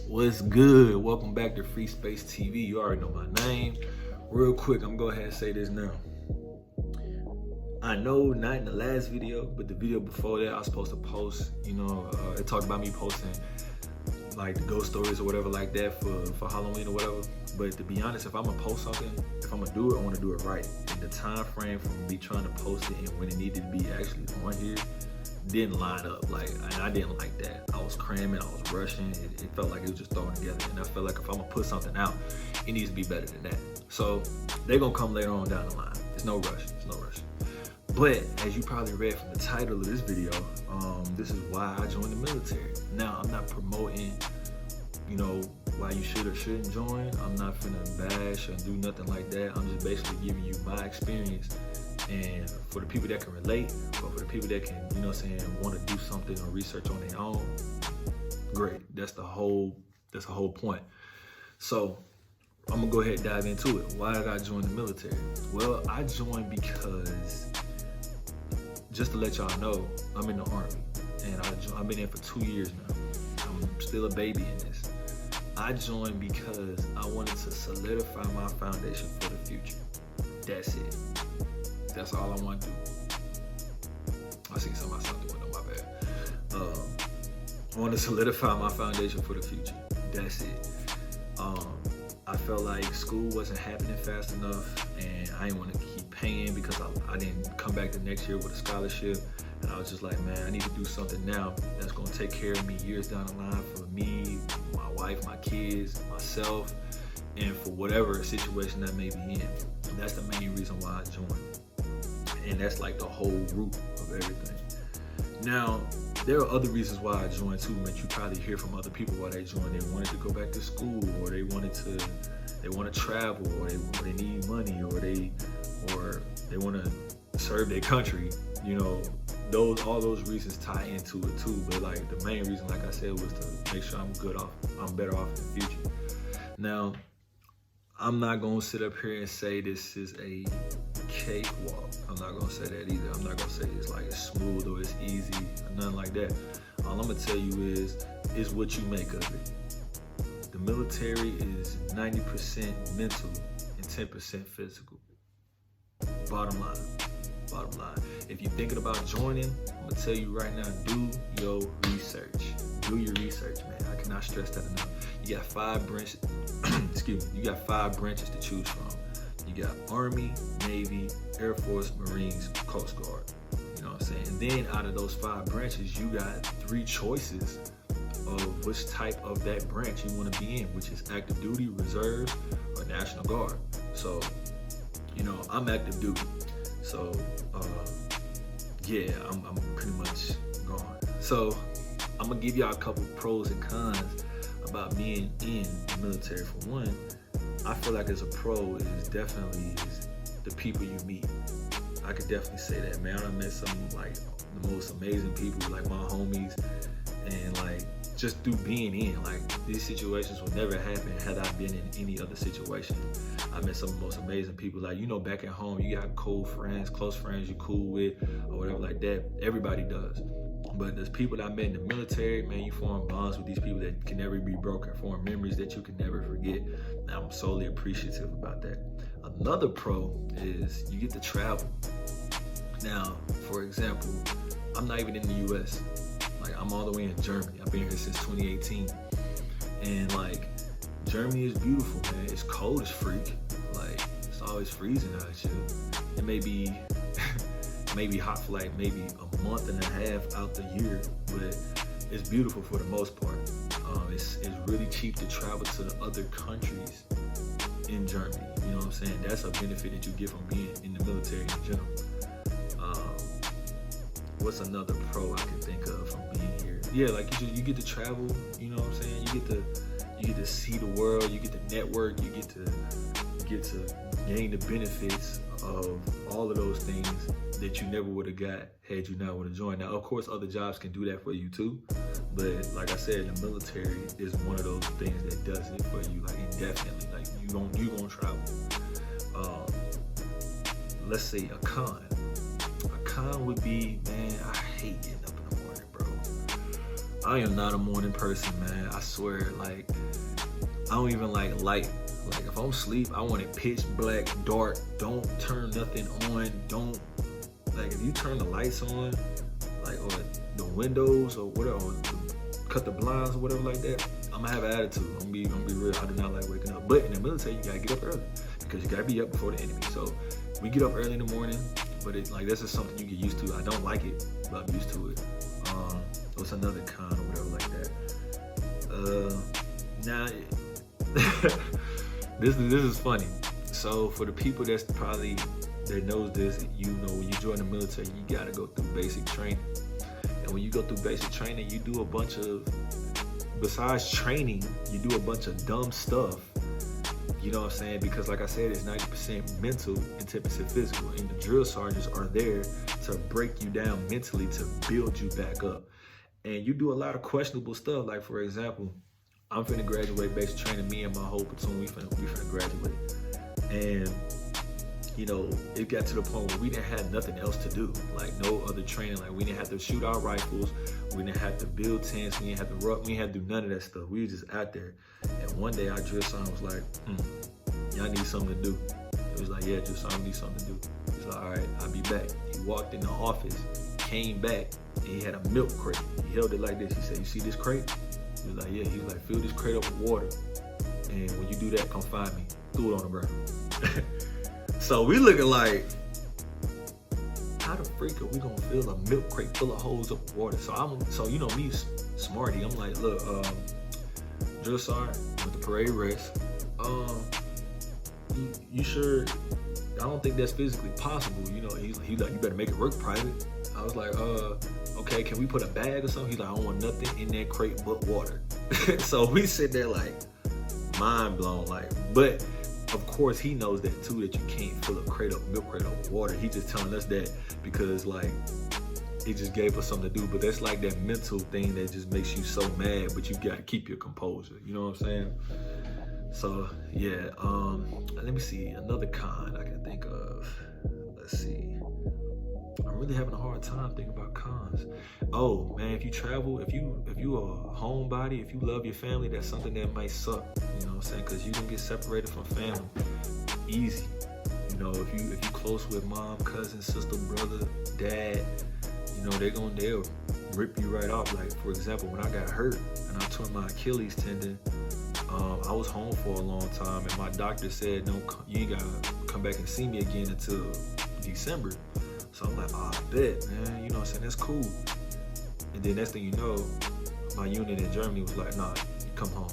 What's good? Welcome back to Free Space TV. You already know my name. Real quick, I'm gonna go ahead and say this now. I know not in the last video, but the video before that I was supposed to post, it talked about me posting like the ghost stories or whatever like that for Halloween or whatever. But to be honest, if I'm gonna post something, if I'm gonna do it, I wanna do it right. And the time frame from me trying to post it and when it needed to be actually on here didn't line up. And I didn't like that. I was cramming, I was rushing. It felt like it was just thrown together. And I felt like if I'm gonna put something out, it needs to be better than that. So they're gonna come later on down the line. There's no rush, But as you probably read from the title of this video, this is why I joined the military. Now, I'm not promoting, why you should or shouldn't join. I'm not finna bash or do nothing like that. I'm just basically giving you my experience. And for the people that can relate, or for the people that can, want to do something or research on their own, great. That's the whole point. So I'm gonna go ahead and dive into it. Why did I join the military? Well, I joined because, just to let y'all know, I'm in the Army, and I've been in for 2 years now. I'm still a baby in this. I joined because I wanted to solidify my foundation for the future. That's it. That's all I want to do. I see somebody out the window, my bad. I want to solidify my foundation for the future. That's it. I felt like school wasn't happening fast enough, and I didn't want to keep paying because I didn't come back the next year with a scholarship. And I was just like, man, I need to do something now that's going to take care of me years down the line for me, my wife, my kids, myself, and for whatever situation I may be in. And that's the main reason why I joined. And that's like the whole root of everything. Now, there are other reasons why I joined too, that you probably hear from other people why they joined. They wanted to go back to school, or they want to travel, or they need money, or they want to serve their country. All those reasons tie into it too. But like the main reason, like I said, was to make sure I'm better off in the future. Now, I'm not gonna sit up here and say this is a cakewalk. I'm not gonna say that either. I'm not gonna say it's like it's smooth or it's easy or nothing like that. All I'm gonna tell you is what you make of it. The military is 90% mental and 10% physical. Bottom line. If you're thinking about joining, I'm gonna tell you right now, do your research. Do your research, man. I cannot stress that enough. You got 5 branches. You got 5 branches to choose from. You got Army, Navy, Air Force, Marines, Coast Guard. You know what I'm saying? And then out of those 5 branches, you got 3 choices of which type of that branch you want to be in, which is active duty, reserve, or National Guard. So, I'm active duty. So, I'm pretty much gone. So, I'm gonna give y'all a couple pros and cons about being in the military. For one, I feel like as a pro is definitely the people you meet. I could definitely say that, man. I met some like the most amazing people, like my homies, and like just through being in, like these situations would never happen had I been in any other situation. I met some of the most amazing people. Like, back at home, you got close friends you're cool with, or whatever like that. Everybody does. But there's people that I met in the military, man, you form bonds with these people that can never be broken, form memories that you can never forget. And I'm solely appreciative about that. Another pro is you get to travel. Now, for example, I'm not even in the US. Like, I'm all the way in Germany. I've been here since 2018. And like, Germany is beautiful, man. It's cold as freak. Like, it's always freezing out here. It may be hot for like maybe a month and a half out the year, but it's beautiful for the most part. It's really cheap to travel to the other countries in Germany. You know what I'm saying? That's a benefit that you get from being in the military in general. What's another pro I can think of from being here? Yeah, like you get to travel. You know what I'm saying? You get to see the world. You get to network. You get to gain the benefits of all of those things that you never would have got had you not would have joined. Now, of course, other jobs can do that for you too, but like I said, the military is one of those things that does it for you, like indefinitely. Like you gonna travel. Let's say a con. A con would be, man, I hate getting up in the morning, bro. I am not a morning person, man. I swear, like, I don't even like light. Like, if I'm asleep, I want it pitch black, dark. Don't turn nothing on. Don't, like, if you turn the lights on, like, or the windows or whatever, or cut the blinds or whatever like that, I'm gonna have an attitude. I'm gonna be real. I do not like waking up. But in the military, you gotta get up early because you gotta be up before the enemy. So we get up early in the morning, but it's like, this is something you get used to. I don't like it, but I'm used to it. What's another con or whatever like that? Now, this is funny. So for the people that knows this, you know, when you join the military, you gotta go through basic training. And when you go through basic training, you do a bunch of, besides training, you do a bunch of dumb stuff. You know what I'm saying? Because like I said, it's 90% mental and 10% physical. And the drill sergeants are there to break you down mentally, to build you back up. And you do a lot of questionable stuff. Like, for example, I'm finna graduate basic training. Me and my whole platoon, we finna graduate. And, you know, it got to the point where we didn't have nothing else to do. Like, no other training. Like, we didn't have to shoot our rifles. We didn't have to build tents. We didn't have to we didn't have to do none of that stuff. We were just out there. And one day our drill sergeant was like, y'all need something to do. It was like, yeah, drill sergeant, we need something to do. He's like, all right, I'll be back. He walked in the office, came back, and he had a milk crate. He held it like this. He said, you see this crate? He was like, yeah. He was like, fill this crate up with water. And when you do that, come find me. Threw it on the ground. So we looking like, how the freak are we gonna fill a milk crate full of holes up with water? So you know me, smarty. I'm like, look, drill sergeant with the parade rest. You sure? I don't think that's physically possible. You know, he's like, you better make it work private. I was like, okay, can we put a bag or something? He's like, I don't want nothing in that crate but water. So we sit there like, mind blown, like, but of course he knows that too, that you can't fill a milk crate up with water. He just telling us that because, like, he just gave us something to do. But that's like that mental thing that just makes you so mad, but you gotta keep your composure. You know what I'm saying? So yeah, let me see, another con I can think of. Let's see. I'm really having a hard time thinking about cons. Oh man, if you travel, if you a homebody, if you love your family, that's something that might suck. You know what I'm saying? Because you can get separated from family easy. You know, if you close with mom, cousin, sister, brother, dad, you know, they'll rip you right off. Like, for example, when I got hurt and I tore my Achilles tendon, I was home for a long time, and my doctor said, you ain't gotta come back and see me again until December. So I'm like, I bet, man, you know what I'm saying, that's cool. And then next thing you know, my unit in Germany was like, nah, come home,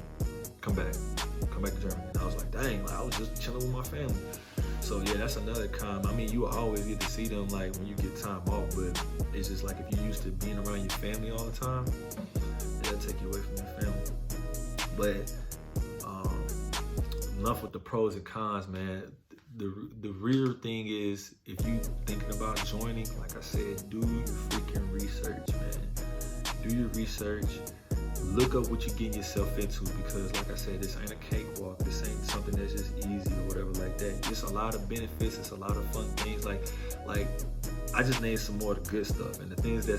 come back to Germany. And I was like, dang, like, I was just chilling with my family. So yeah, that's another con. I mean, you will always get to see them like when you get time off, but it's just like if you're used to being around your family all the time, it'll take you away from your family. But enough with the pros and cons, man. The real thing is, if you thinking about joining, like I said, do your freaking research, man. Do your research. Look up what you're getting yourself into, because like I said, this ain't a cakewalk. This ain't something that's just easy or whatever like that. It's a lot of benefits. It's a lot of fun things. Like I just named some more of the good stuff, and the things the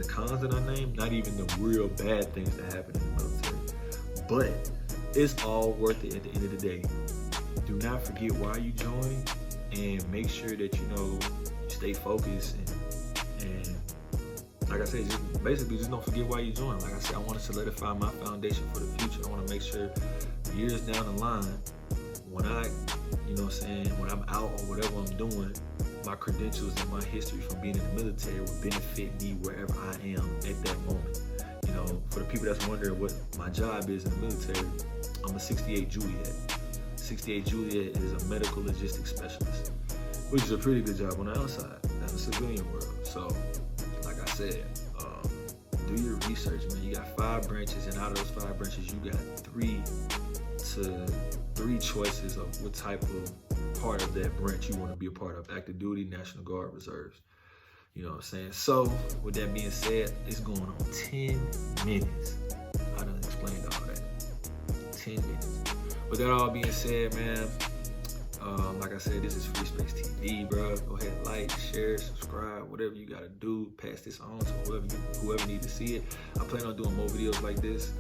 cons that I named, not even the real bad things that happen in the military. But it's all worth it at the end of the day. Do not forget why you joined, and make sure that you stay focused and like I said, just don't forget why you joined. Like I said, I want to solidify my foundation for the future. I want to make sure years down the line, when when I'm out or whatever I'm doing, my credentials and my history from being in the military will benefit me wherever I am at that moment. You know, for the people that's wondering what my job is in the military, I'm a 68 Juliet. 68 Juliet is a medical logistics specialist, which is a pretty good job on the outside in the civilian world. So, like I said, do your research, man. You got 5 branches, and out of those 5 branches, you got 3 choices of what type of part of that branch you want to be a part of: active duty, National Guard, reserves. You know what I'm saying? So, with that being said, it's going on 10 minutes. I done explained all that. 10 minutes. With that all being said, man, Like I said, this is Free Space TV, bro. Go ahead, like, share, subscribe, whatever you gotta do. Pass this on to whoever needs to see it. I plan on doing more videos like this,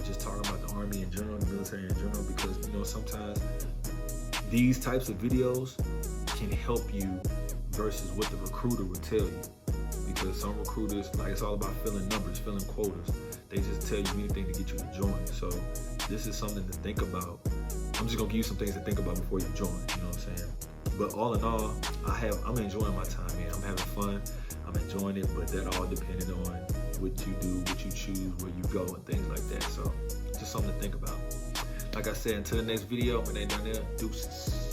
just talking about the Army in general, the military in general, because sometimes these types of videos can help you versus what the recruiter would tell you. Because some recruiters, like, it's all about filling numbers, filling quotas. They just tell you anything to get you to join. So this is something to think about. I'm just gonna give you some things to think about before you join, you know what I'm saying? But all in all, I'm enjoying my time here. I'm having fun, I'm enjoying it, but that all depending on what you do, what you choose, where you go, and things like that. So just something to think about. Like I said, until the next video, my name down there, deuces.